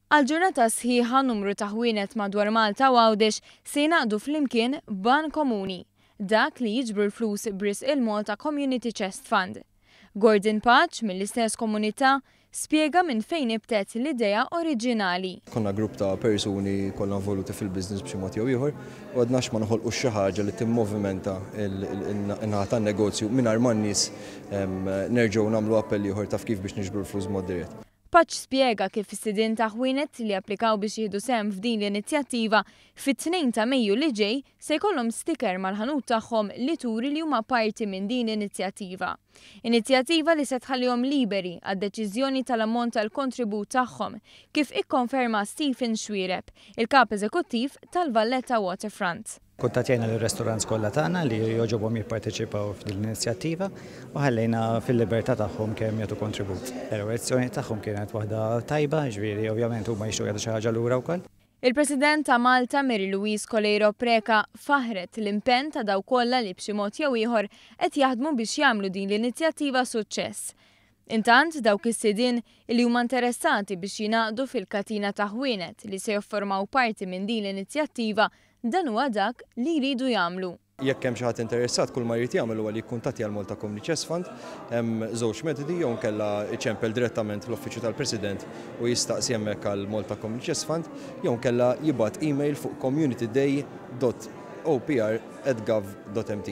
Għal-ġurnata sħiħa numru ta' ħwienet madwar Malta u Għawdex se jingħaqdu flimkien ban komuni, dak li jiġbru l-flus b'Risq il-Malta Community Chest Fund. Gordon Patch mill-istess komunità spjega minn fejn ibtet l-idea oriġinali. Konna grupp ta' persuni kollha involuti fil-business b'xi mod jew ieħor u għadnax ma noħolqux xi ħaġa li timmovimenta in-naħa tan-negozju mingħajr ma n-nies nerġgħu nagħmlu appell ieħor taf kif biex niġbru l-flus mod dirett. Patch spjega kif is-sidien ta' ħwienet li applikaw biex jieħdu sehem f'din l-inizjattiva fit-2 ta' Mejju li ġej se jkollhom sticker mal-ħanut tagħhom li turi li huma parti minn din l-inizjattiva. Inizjattiva li se tħallihom liberi għad-deċiżjoni tal-ammont tal-kontribut tagħhom, kif ikkonferma Stephen Xwiereb, il-kap eżekuttiv tal-Valletta Waterfront. Kuntattjajna l-restorants kollha tagħna li jogħġobhom jipparteċipaw f'din l-inizjattiva u ħallejna fil-libertà tagħhom kemm jagħtu kontribut. Il-reazzjoni tagħhom kienet waħda tajba, ġifieri ovvjament huma jixtiequ jagħtu xi ħaġa lura wkoll. Il-President ta' Malta Mary Louise Coleiro Preca faħret l-impenn ta' daw kollha li b'xi mod jew ieħor qed jaħdmu biex jagħmlu din l-inizjattiva suċċess. Intant dawk is-sidien li huma interessati biex jingħaqdu fil-katina ta' ħwienet li se joffurmaw parti minn din l-inizjattiva dan huwa dak li jridu jagħmlu. Jekk hemm xi ħadd interessat kull ma jrid jagħmel huwa li jikkuntatti għal Malta Community Chest Fund, hemm żewġ metodi jew nkella iċempel direttament l-Uffiċċju tal-President u jistaqsi hemmhekk għal Malta Community Chest Fund jew nkella jibgħat email fuq communityday.opr@gov.mt.